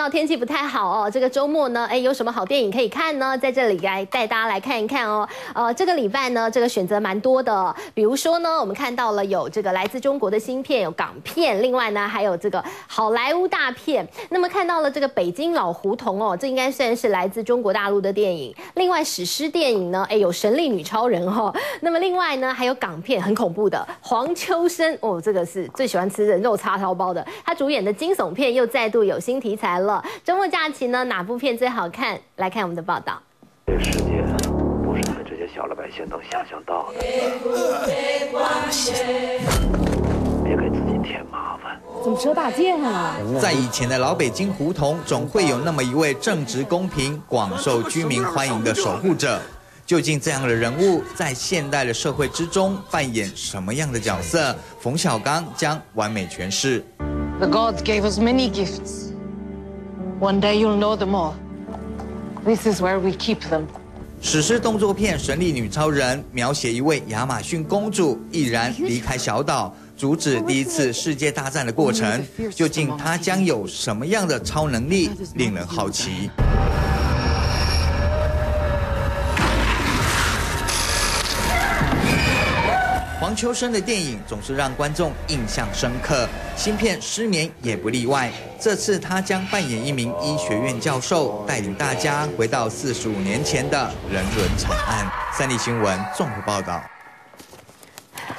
到天气不太好哦，这个周末呢，有什么好电影可以看呢？在这里来带大家来看一看哦。这个礼拜呢，这个选择蛮多的，比如说呢，我们看到了有这个来自中国的新片，有港片，另外呢还有这个好莱坞大片。那么看到了这个北京老胡同哦，这应该算是来自中国大陆的电影。另外史诗电影呢，有神力女超人哦。那么另外呢还有港片，很恐怖的黄秋生哦，这个是最喜欢吃人肉叉烧包的，他主演的惊悚片又再度有新题材了。周末假期呢，哪部片最好看？来看我们的报道。这个世界不是你们这些小老百姓能想象到的。别给自己添麻烦。怎么车大件啊？在以前的老北京胡同，总会有那么一位正直公平、广受居民欢迎的守护者。究竟这样的人物在现代的社会之中扮演什么样的角色？冯小刚将完美诠释。The gods gave us many gifts. One day you'll know them all. This is where we keep them. 史诗动作片《神力女超人》描写一位亚马逊公主毅然离开小岛，阻止第一次世界大战的过程。究竟她将有什么样的超能力，令人好奇。黄秋生的电影总是让观众印象深刻，新片《失眠》也不例外。这次他将扮演一名医学院教授，带领大家回到45年前的人伦惨案。三立新闻综合报道。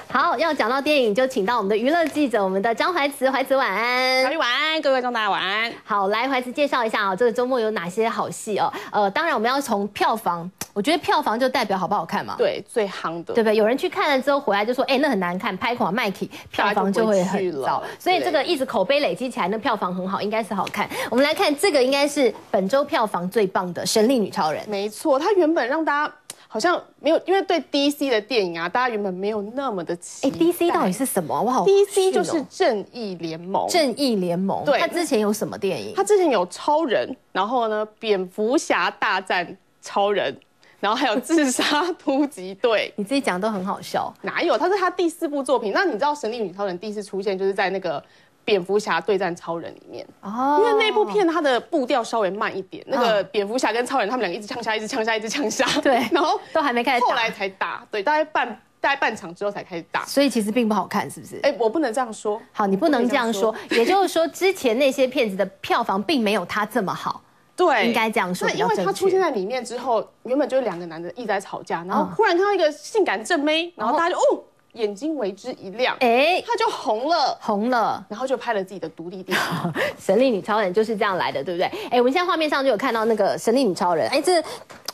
好，要讲到电影，就请到我们的娱乐记者，我们的张怀慈，怀慈晚安。小丽晚安，各位观众大家晚安。好，来怀慈介绍一下哦，这个周末有哪些好戏哦？当然我们要从票房，我觉得票房就代表好不好看嘛。对，最夯的，对不对？有人去看了之后回来就说，那很难看，拍垮卖起，票房就会很糟。所以这个一直口碑累积起来，那票房很好，应该是好看。我们来看这个，应该是本周票房最棒的《神力女超人》。没错，它原本让大家好像没有，因为对 DC 的电影啊，大家原本没有那么的期待。DC 到底是什么？我好 DC 就是正义联盟。正义联盟。对，他之前有什么电影？他之前有超人，然后呢，蝙蝠侠大战超人。然后还有自杀突击队，你自己讲都很好笑。哪有？他是他第4部作品。那你知道《神力女超人》第一次出现就是在那个蝙蝠侠对战超人里面哦，因为那部片它的步调稍微慢一点，那个蝙蝠侠跟超人他们两个一直呛下，一直呛下，一直呛下，对，然后都还没开始打，后来才打，对，大概半场之后才开始打，所以其实并不好看，是不是？我不能这样说。好，你不能这样说，也就是说之前那些片子的票房并没有它这么好。对，应该这样说。那因为他出现在里面之后，原本就是2个男的一直在吵架，然后忽然看到一个性感正妹，然后大家就眼睛为之一亮，他就红了，然后就拍了自己的独立电影。神力女超人就是这样来的，对不对？我们现在画面上就有看到那个神力女超人，这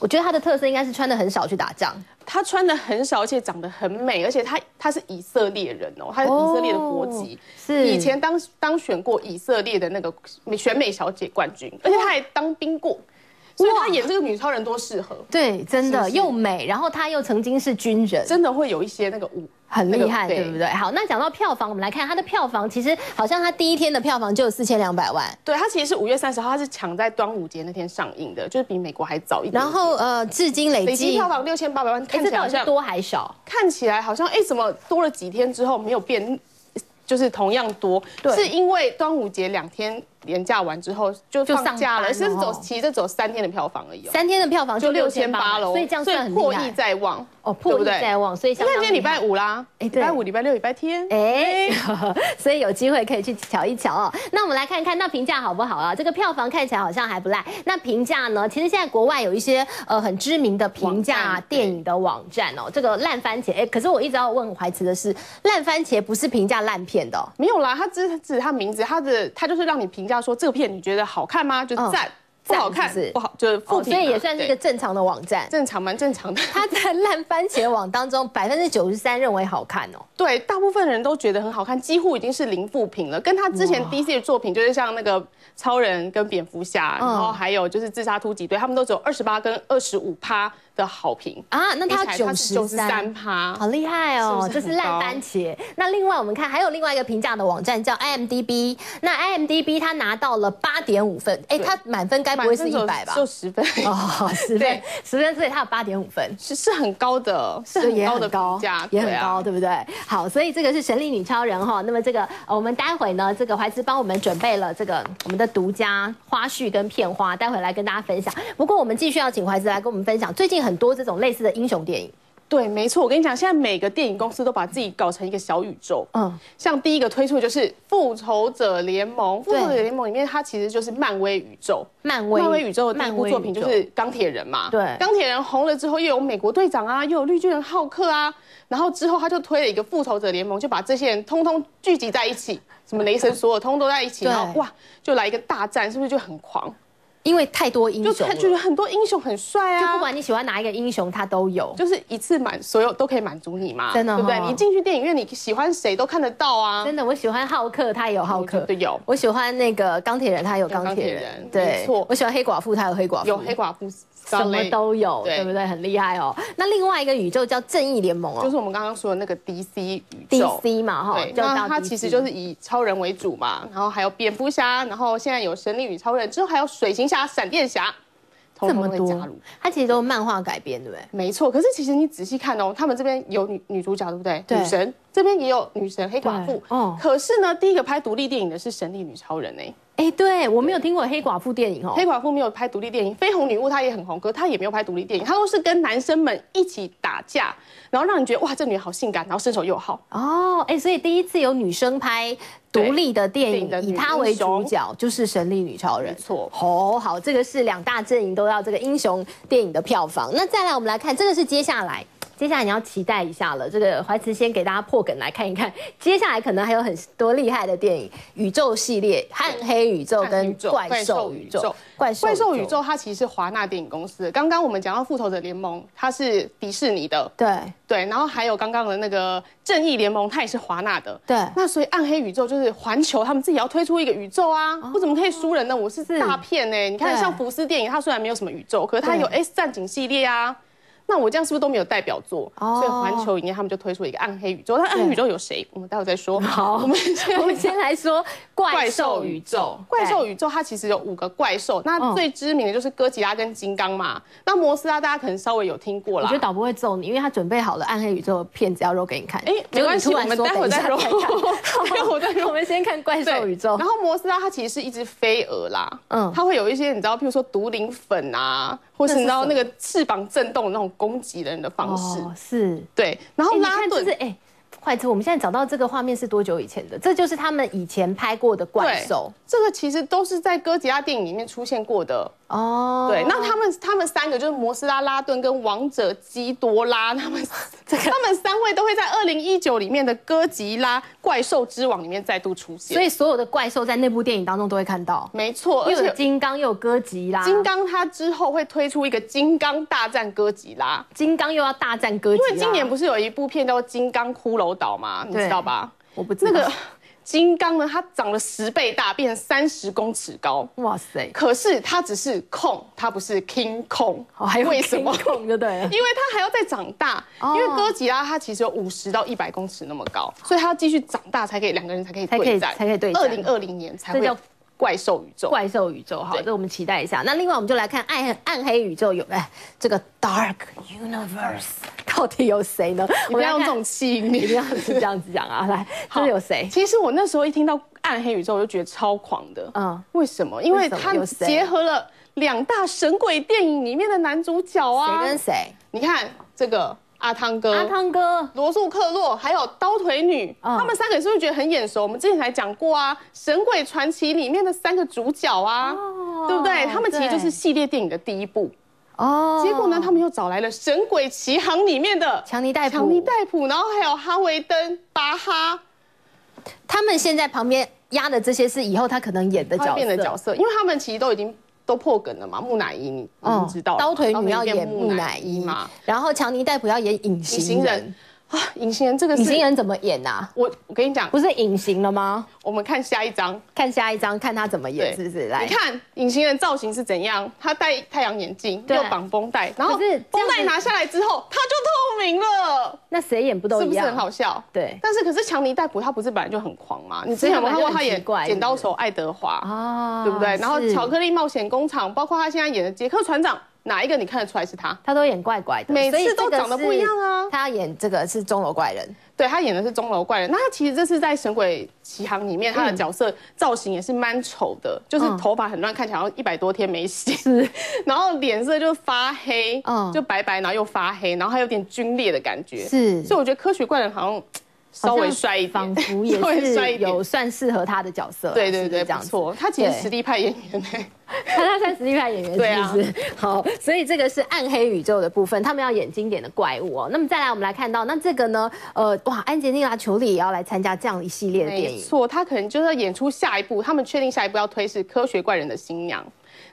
我觉得她的特色应该是穿得很少去打仗。她穿得很少，而且长得很美，而且她是以色列人哦，她是以色列的国籍，是以前当选过以色列的那个选美小姐冠军，而且她还当兵过。所以她演这个女超人多适合，对，真的又美，然后她又曾经是军人，真的会有一些那个很厉害，对不对？好，那讲到票房，我们来看它的票房，其实好像它第一天的票房就有4200万。对，它其实是5月30号，它是抢在端午节那天上映的，就是比美国还早一点。然后至今累计票房6800万，看起来好像多还少？看起来好像怎么多了几天之后没有变，就是同样多，是因为端午节2天连假完之后就放假了，其实只有3天的票房而已，3天的票房就6800了，所以这样算很厉害，破亿在望哦，破亿在望，所以因为今天礼拜5啦，礼拜5、礼拜6、礼拜天，所以有机会可以去瞧一瞧哦。那我们来看看那评价好不好啊？这个票房看起来好像还不赖。那评价呢？其实现在国外有一些很知名的评价电影的网站哦，这个烂番茄，可是我一直要问怀慈的是，烂番茄不是评价烂片的，没有啦，它只是它名字，它就是让你评价说这个片你觉得好看吗？就赞。不好看，不好，就是负评，所以也算是一个正常的网站，蛮正常的。它在烂番茄网当中93%认为好看哦。对，大部分人都觉得很好看，几乎已经是0负评了。跟他之前 DC 的作品，就是像那个超人跟蝙蝠侠，然后还有就是自杀突击队，他们都只有28跟25%。的好评啊，那它93%，好厉害哦，这是烂番茄。那另外我们看还有另外一个评价的网站叫 IMDB， 那 IMDB 它拿到了8.5分，它满分该不会是100吧？就10分哦，10分，10分，所以它有8.5分，是很高的，是很高的评价，也很高，对不对？好，所以这个是神力女超人哈。那么这个我们待会呢，这个怀慈帮我们准备了这个我们的独家花絮跟片花，待会来跟大家分享。不过我们继续要请怀慈来跟我们分享，最近很多这种类似的英雄电影。对，没错，我跟你讲，现在每个电影公司都把自己搞成一个小宇宙。像第一个推出的就是《复仇者联盟》，《复仇者联盟》里面它其实就是漫威宇宙。漫威宇宙的第一部作品就是钢铁人嘛。对，钢铁人红了之后，又有美国队长啊，又有绿巨人浩克啊，然后之后他就推了一个复仇者联盟，就把这些人通通聚集在一起，什么雷神所有通通都在一起，然后哇，就来一个大战，是不是就很狂？因为太多英雄了，就他觉得很多英雄很帅啊，就不管你喜欢哪一个英雄，他都有，就是一次所有都可以满足你嘛，真的，对不对？你进去电影院，你喜欢谁都看得到啊。真的，我喜欢浩克，他也有浩克，对，有。我喜欢那个钢铁人，他有钢铁人，对，没错。我喜欢黑寡妇，他有黑寡妇，有黑寡妇。什么都有，对不对？很厉害哦。那另外一个宇宙叫正义联盟哦，就是我们刚刚说的那个 DC 宇宙 ，DC 嘛哈，对，那它其实就是以超人为主嘛，然后还有蝙蝠侠，然后现在有神力女超人，之后还有水行侠、闪电侠，这么多，它其实都是漫画改编，对不对？没错。可是其实你仔细看哦，他们这边有女主角，对不对？女神这边也有女神黑寡妇，可是呢，第一个拍独立电影的是神力女超人对，我没有听过黑寡妇电影哦。黑寡妇没有拍独立电影，绯红女巫她也很红，可她也没有拍独立电影，她都是跟男生们一起打架，然后让你觉得哇，这女人好性感，然后身手又好。所以第一次有女生拍独立的电影，以她为主角，就是神力女超人。没错。好，这个是两大阵营都要这个英雄电影的票房。那再来，我们来看这个是接下来你要期待一下了。这个怀慈先给大家破梗来看一看，接下来可能还有很多厉害的电影，宇宙系列、暗黑宇宙跟怪兽宇宙。怪兽宇宙它其实是华纳电影公司。刚刚我们讲到复仇者联盟，它是迪士尼的，对，然后还有刚刚的那个正义联盟，它也是华纳的，对。那所以暗黑宇宙就是环球他们自己要推出一个宇宙啊，我怎么可以输人呢？我是大片你看像福斯电影，它虽然没有什么宇宙，可是它有 X 战警系列啊。那我这样是不是都没有代表作？所以环球影业他们就推出一个暗黑宇宙。那暗黑宇宙有谁？我们待会再说。好，我们先来说怪兽宇宙。怪兽宇宙它其实有5个怪兽，那最知名的就是哥吉拉跟金刚嘛。那摩斯拉大家可能稍微有听过啦。我觉得导播会揍你，因为他准备好了暗黑宇宙的片子要揉给你看。没关系，我们待会再揉。我们先看怪兽宇宙。然后摩斯拉它其实是一只飞蛾啦，它会有一些你知道，譬如说毒磷粉啊，或是你知道那个翅膀震动的那种攻击人的方式，是对。然后拉顿怀慈，我们现在找到这个画面是多久以前的？这就是他们以前拍过的怪兽。这个其实都是在哥吉拉电影里面出现过的。对，那他们3个就是摩斯拉、拉顿跟王者基多拉，他们3位都会在2019里面的哥吉拉怪兽之王里面再度出现。所以所有的怪兽在那部电影当中都会看到。没错，又有金刚，又有哥吉拉。金刚它之后会推出一个金刚大战哥吉拉，金刚又要大战哥吉拉。因为今年不是有一部片叫做《金刚骷髅岛》吗？你知道吧？我不知道。那个金刚呢，它长了10倍大，变成30公尺高。哇塞！可是它只是控，它不是 King Kong。为什么？就对了，因为它还要再长大。因为哥吉拉它其实有50到100公尺那么高，所以它要继续长大才可以2个人才可以对战。2020年才会。怪兽宇宙，好，这我们期待一下。那另外我们就来看暗黑宇宙有这个 Dark Universe 到底有谁呢？你不要用这种气音，一定要是这样子讲啊。来，这有谁？其实我那时候一听到暗黑宇宙，我就觉得超狂的。为什么？因为它结合了2大神鬼电影里面的男主角啊。谁跟谁？你看这个。阿汤哥、罗素克洛，还有刀腿女，他们3个是不是觉得很眼熟？我们之前才讲过啊，《神鬼传奇》里面的3个主角啊，对不对？他们其实就是系列电影的第一部。结果呢，他们又找来了《神鬼奇航》里面的强尼戴普，然后还有哈维登、巴哈。他们现在旁边压的这些是以后他可能演的角色，因为他们其实都破梗了嘛，木乃伊你知道，刀腿女要演木乃伊嘛，然后强尼戴普要演隐形人，隐形人这个隐形人怎么演啊？我跟你讲，不是隐形了吗？我们看下一张，看他怎么演，是不是？来，你看隐形人造型是怎样？他戴太阳眼镜，又绑绷带，然后绷带拿下来之后，他就透明了。那谁演不都一样？是不是很好笑？对。但是可是强尼戴普他不是本来就很狂吗？你之前有没有看过他演《剪刀手爱德华》啊？对不对？然后《巧克力冒险工厂》，包括他现在演的《杰克船长》。哪一个你看得出来是他？他都演怪怪的，每次都长得不一样啊。他演这个是钟楼怪人，对他演的是钟楼怪人。那他其实这是在《神鬼奇航》里面，他的角色造型也是蛮丑的，就是头发很乱，看起来好像100多天没洗，然后脸色就发黑，就白白，然后又发黑，然后还有点皲裂的感觉。是，所以我觉得科学怪人好像稍微帅一点，仿佛也是有算适合他的角色。对对对，不错。他其实实力派演员他算实力派演员，对啊。好，所以这个是暗黑宇宙的部分，他们要演经典的怪物哦。那么再来，我们来看到那这个呢，哇，安吉丽娜·裘丽也要来参加这样一系列的电影。没错，他可能就是要演出下一部，他们确定下一部要推是《科学怪人的新娘》。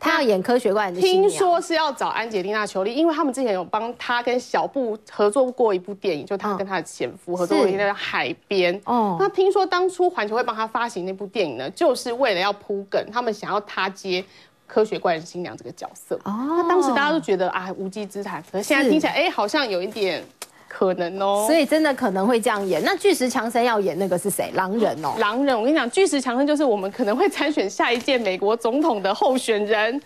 他要演科学怪人的新娘，听说是要找安吉丽娜·裘丽，因为他们之前有帮他跟小布合作过一部电影，就他跟他的前夫合作过一部在海边。哦，那听说当初环球会帮他发行那部电影呢，就是为了要铺梗，他们想要他接科学怪人新娘这个角色。哦，那当时大家都觉得啊无稽之谈，可是现在听起来，好像有一点可能哦。所以真的可能会这样演。那巨石强森要演那个是谁？狼人哦。狼人，我跟你讲，巨石强森就是我们可能会参选下一届美国总统的候选人。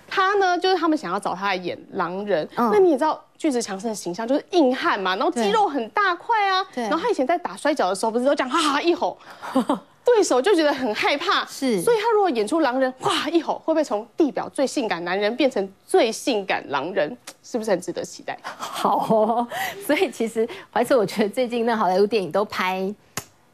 他呢，就是他们想要找他来演狼人。那你也知道巨石强森的形象就是硬汉嘛，然后肌肉很大块啊。然后他以前在打摔跤的时候，不是都讲哈哈一吼，对手就觉得很害怕。是，所以他如果演出狼人，哇一吼，会不会从地表最性感男人变成最性感狼人？是不是很值得期待？好哦，所以其实怀慈，我觉得最近那好莱坞电影都拍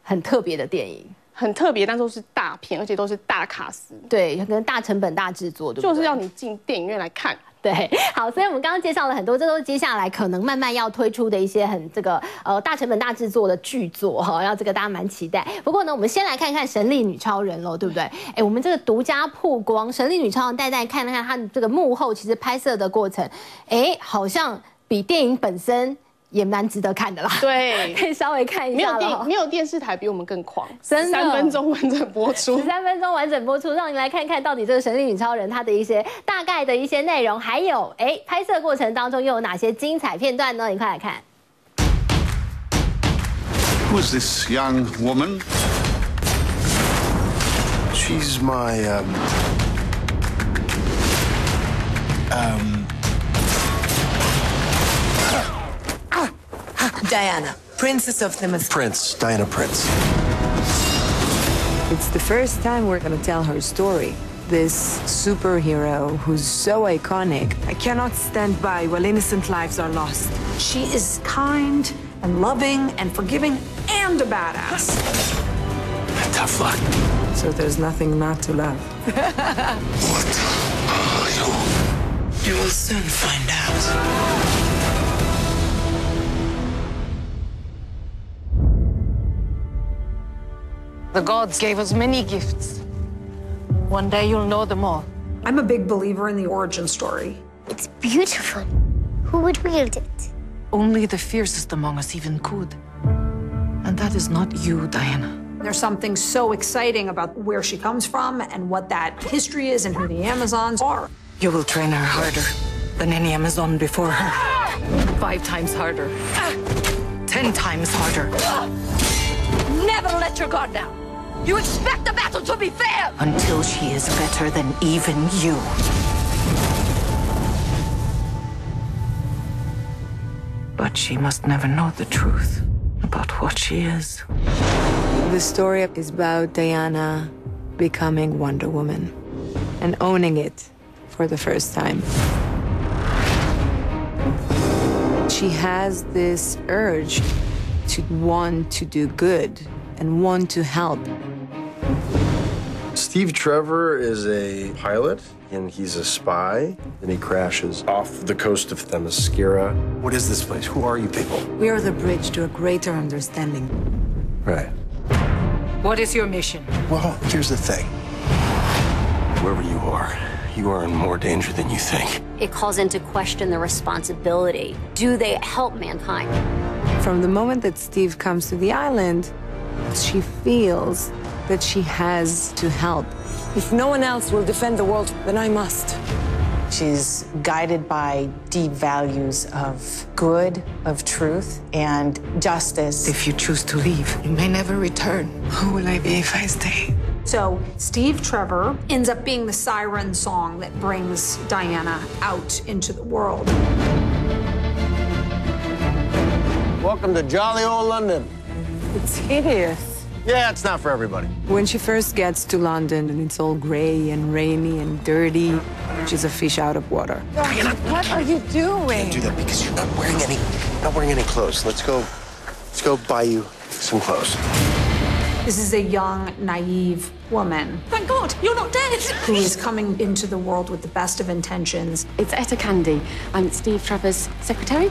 很特别的电影。很特别，但都是大片，而且都是大卡司，对，可能大成本、大制作，对不对？就是要你进电影院来看。对，好，所以我们刚刚介绍了很多，这都是接下来可能慢慢要推出的一些很这个大成本、大制作的剧作哈，要这个大家蛮期待。不过呢，我们先来看看《神力女超人》喽，对不对？我们这个独家曝光《神力女超人》，带看看它的这个幕后，其实拍摄的过程，好像比电影本身也蛮值得看的啦，对，可以稍微看一下了。没有电视台比我们更狂，真的13分钟完整播出，13分钟完整播出，让你来看看到底这个神力女超人她的一些大概的一些内容，还有拍摄过程当中又有哪些精彩片段呢？你快来看。Who is this young woman? She's my Diana, Princess of the Prince, Diana Prince. It's the first time we're gonna tell her story. This superhero who's so iconic. I cannot stand by while innocent lives are lost. She is kind and loving and forgiving and a badass. Tough luck. So there's nothing not to love. What are you? You will soon find out. The gods gave us many gifts. One day you'll know them all. I'm a big believer in the origin story. It's beautiful. Who would wield it? Only the fiercest among us even could. And that is not you, Diana. There's something so exciting about where she comes from and what that history is and who the Amazons are. You will train her harder than any Amazon before her. 5 times harder. 10 times harder. Never let your guard down. You expect the battle to be fair! Until she is better than even you. But she must never know the truth about what she is. The story is about Diana becoming Wonder Woman and owning it for the first time. She has this urge to want to do good and want to help. Steve Trevor is a pilot, and he's a spy. Then he crashes off the coast of Themyscira. What is this place? Who are you people? We are the bridge to a greater understanding. Right. What is your mission? Well, here's the thing. Wherever you are in more danger than you think. It calls into question the responsibility. Do they help mankind? From the moment that Steve comes to the island, she feels that she has to help. If no one else will defend the world, then I must. She's guided by deep values of good, of truth, and justice. If you choose to leave, you may never return. Who will I be if I stay? So Steve Trevor ends up being the siren song that brings Diana out into the world. Welcome to jolly old London. It's hideous. Yeah, it's not for everybody. When she first gets to London and it's all gray and rainy and dirty, she's a fish out of water. What are you doing? Do that because you're not wearing any clothes. Let's go buy you some clothes. This is a young, naive woman. Thank God, you're not dead. Who is coming into the world with the best of intentions. It's Etta Candy. I'm Steve Trevor's secretary.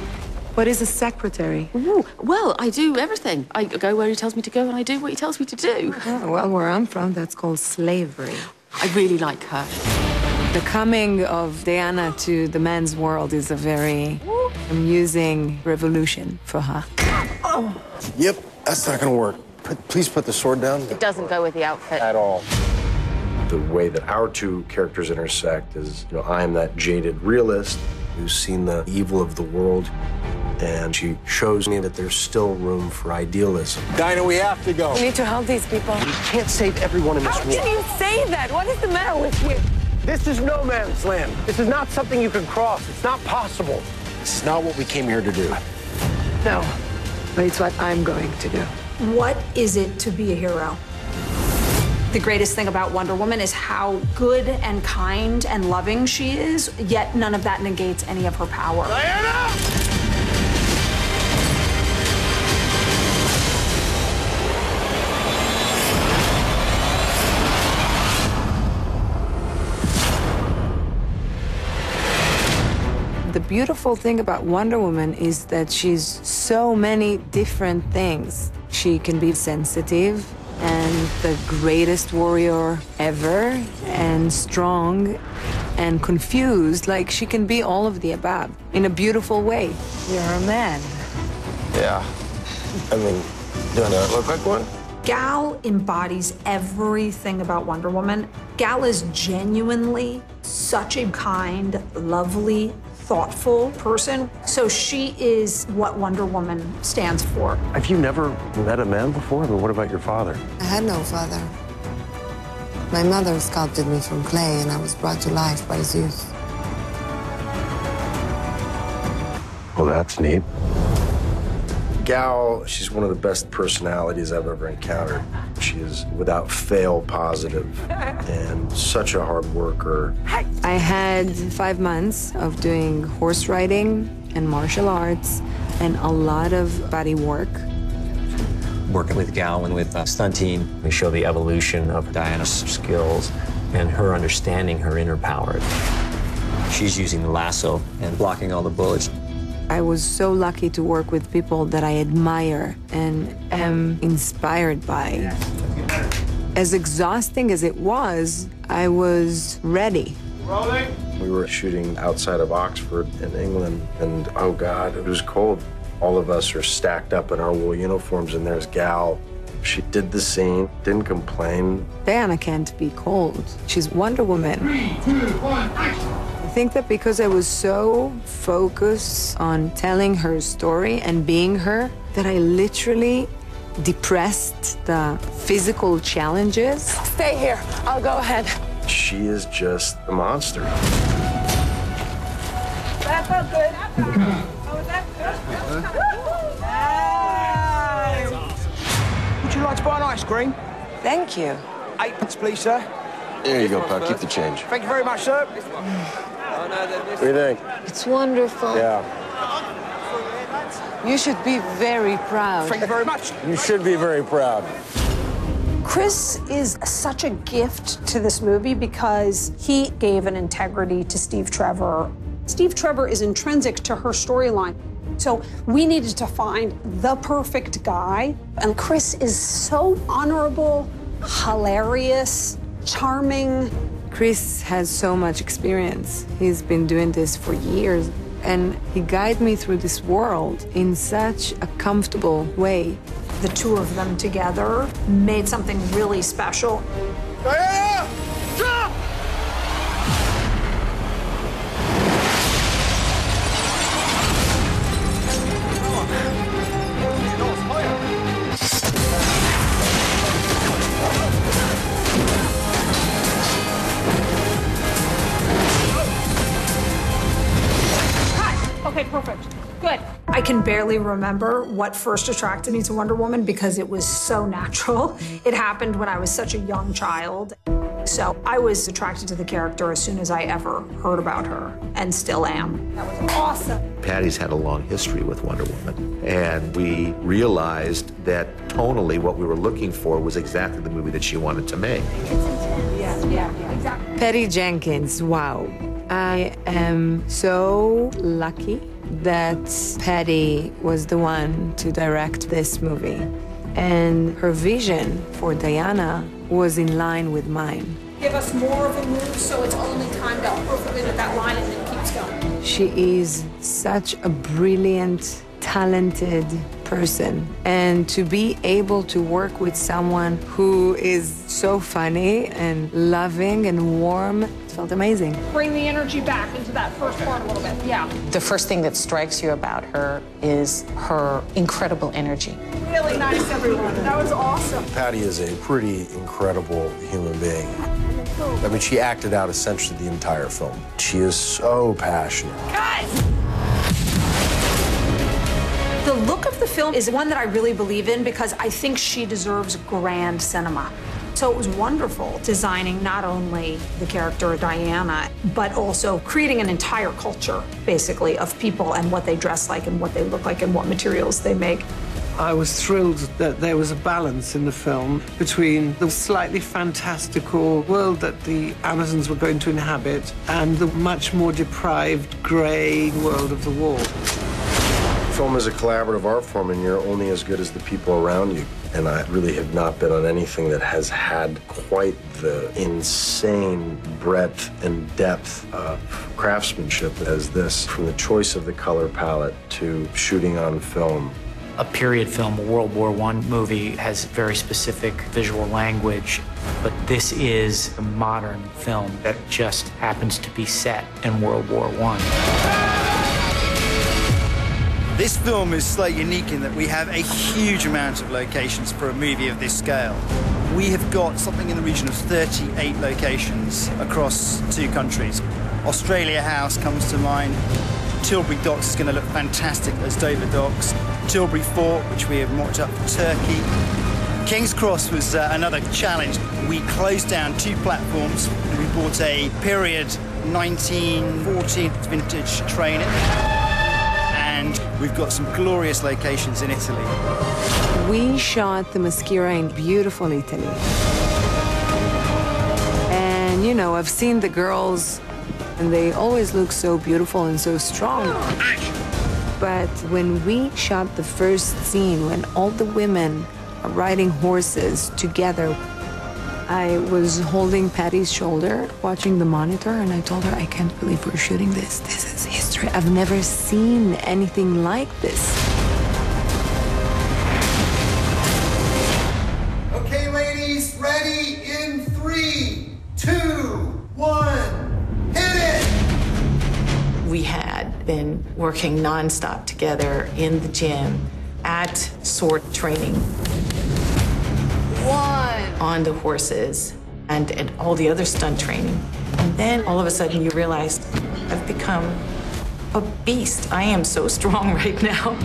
What is a secretary? Ooh, well, I do everything. I go where he tells me to go and I do what he tells me to do. Oh, well, where I'm from, that's called slavery. I really like her. The coming of Diana to the men's world is a very amusing revolution for her. Oh. Yep, that's not gonna work. Please put the sword down. It doesn't go with the outfit. At all. The way that our two characters intersect is, I am that jaded realist who's seen the evil of the world, and she shows me that there's still room for idealism. Dinah, we have to go. We need to help these people. We can't save everyone in this war. How can you say that? What is the matter with you? This is no man's land. This is not something you can cross. It's not possible. This is not what we came here to do. No, but it's what I'm going to do. What is it to be a hero? The greatest thing about Wonder Woman is how good and kind and loving she is, yet none of that negates any of her power. Diana! The beautiful thing about Wonder Woman is that she's so many different things. She can be sensitive and the greatest warrior ever, and strong and confused. Like, she can be all of the above in a beautiful way. You're a man. Yeah. I mean, do I not look like one? Gal embodies everything about Wonder Woman. Gal is genuinely such a kind, lovely, thoughtful person. So she is what Wonder Woman stands for. Have you never met a man before? I mean, what about your father? I had no father. My mother sculpted me from clay, and I was brought to life by Zeus. Well, that's neat. Gal, she's one of the best personalities I've ever encountered. She is without fail positive and such a hard worker. I had 5 months of doing horse riding and martial arts and a lot of body work. Working with Gal and with stunt team, we show the evolution of Diana's skills and her understanding her inner power. She's using the lasso and blocking all the bullets. I was so lucky to work with people that I admire and am inspired by. As exhausting as it was, I was ready. Rolling. We were shooting outside of Oxford in England, and oh God, it was cold. All of us are stacked up in our wool uniforms, and there's Gal. She did the scene, didn't complain. Diana can't be cold. She's Wonder Woman. 3, 2, 1, action! I think that because I was so focused on telling her story and being her, that I literally depressed the physical challenges. Stay here. I'll go ahead. She is just a monster. That felt good. Oh, that good. Would you like to buy an ice cream? Thank you. 8 pence, please, sir. There you go, pal. Keep the change. Thank you very much, sir. What do you think? It's wonderful. Yeah. You should be very proud. Thank you very much. You should be very proud. Chris is such a gift to this movie because he gave an integrity to Steve Trevor. Steve Trevor is intrinsic to her storyline. So we needed to find the perfect guy. And Chris is so honorable, hilarious, charming. Chris has so much experience. He's been doing this for years. and he guided me through this world in such a comfortable way. The two of them together made something really special. Diana! Drop! Okay, perfect. Good. I can barely remember what first attracted me to Wonder Woman because it was so natural. It happened when I was such a young child. So I was attracted to the character as soon as I ever heard about her, and still am. That was awesome. Patty's had a long history with Wonder Woman, and we realized that tonally what we were looking for was exactly the movie that she wanted to make. Yeah, exactly. Patty Jenkins, wow. I am so lucky that Patty was the one to direct this movie. And her vision for Diana was in line with mine. Give us more of a move so it's only timed out perfectly with that line and then keeps going. She is such a brilliant, talented person. And to be able to work with someone who is so funny and loving and warm, it felt amazing. Bring the energy back into that first part a little bit, yeah. The first thing that strikes you about her is her incredible energy. Really nice, everyone. That was awesome. Patty is a pretty incredible human being. I mean, she acted out essentially the entire film. She is so passionate. Guys! The look of the film is one that I really believe in because I think she deserves grand cinema. So it was wonderful designing not only the character of Diana, but also creating an entire culture, basically, of people and what they dress like and what they look like and what materials they make. I was thrilled that there was a balance in the film between the slightly fantastical world that the Amazons were going to inhabit and the much more deprived, grey world of the war. Film is a collaborative art form, and you're only as good as the people around you. And I really have not been on anything that has had quite the insane breadth and depth of craftsmanship as this, from the choice of the color palette to shooting on film. A period film, a World War I movie, has very specific visual language, but this is a modern film that just happens to be set in World War I. This film is slightly unique in that we have a huge amount of locations for a movie of this scale. We have got something in the region of 38 locations across 2 countries. Australia House comes to mind. Tilbury Docks is going to look fantastic as Dover Docks. Tilbury Fort, which we have mocked up for Turkey. King's Cross was another challenge. We closed down 2 platforms. We bought a period 1914 vintage train. And we've got some glorious locations in Italy. We shot the Maschera in beautiful Italy. And, you know, I've seen the girls, and they always look so beautiful and so strong. But when we shot the first scene, when all the women are riding horses together, I was holding Patty's shoulder, watching the monitor, and I told her, I can't believe we're shooting this. This is history. I've never seen anything like this. Okay, ladies, ready in 3, 2, 1, hit it! We had been working nonstop together in the gym, at sword training, on the horses, and all the other stunt training. And then all of a sudden you realize, I've become a beast. I am so strong right now.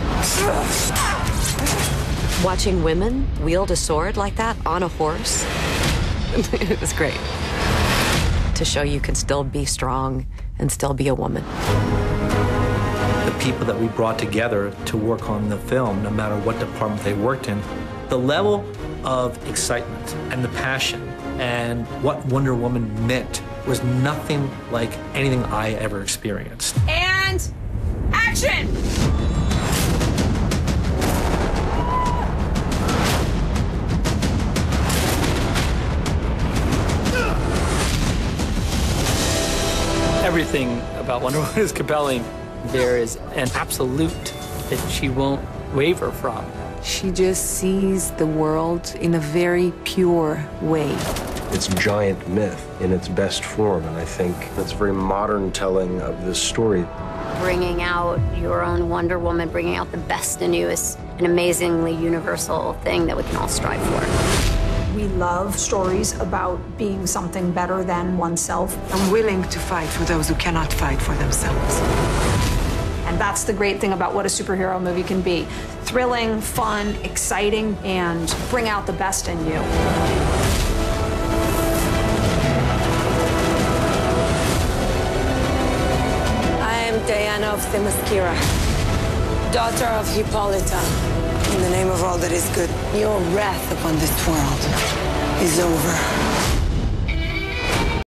Watching women wield a sword like that on a horse, it was great. To show you can still be strong and still be a woman. The people that we brought together to work on the film, no matter what department they worked in, the level of excitement and the passion and what Wonder Woman meant was nothing like anything I ever experienced. And action! Everything about Wonder Woman is compelling. There is an absolute that she won't waver from. She just sees the world in a very pure way. It's giant myth in its best form, and I think it's a very modern telling of this story. Bringing out your own Wonder Woman, bringing out the best in you is an amazingly universal thing that we can all strive for. We love stories about being something better than oneself. I'm willing to fight for those who cannot fight for themselves. And that's the great thing about what a superhero movie can be. Thrilling, fun, exciting, and bring out the best in you. I am Diana of Themyscira, daughter of Hippolyta. In the name of all that is good, your wrath upon this world is over.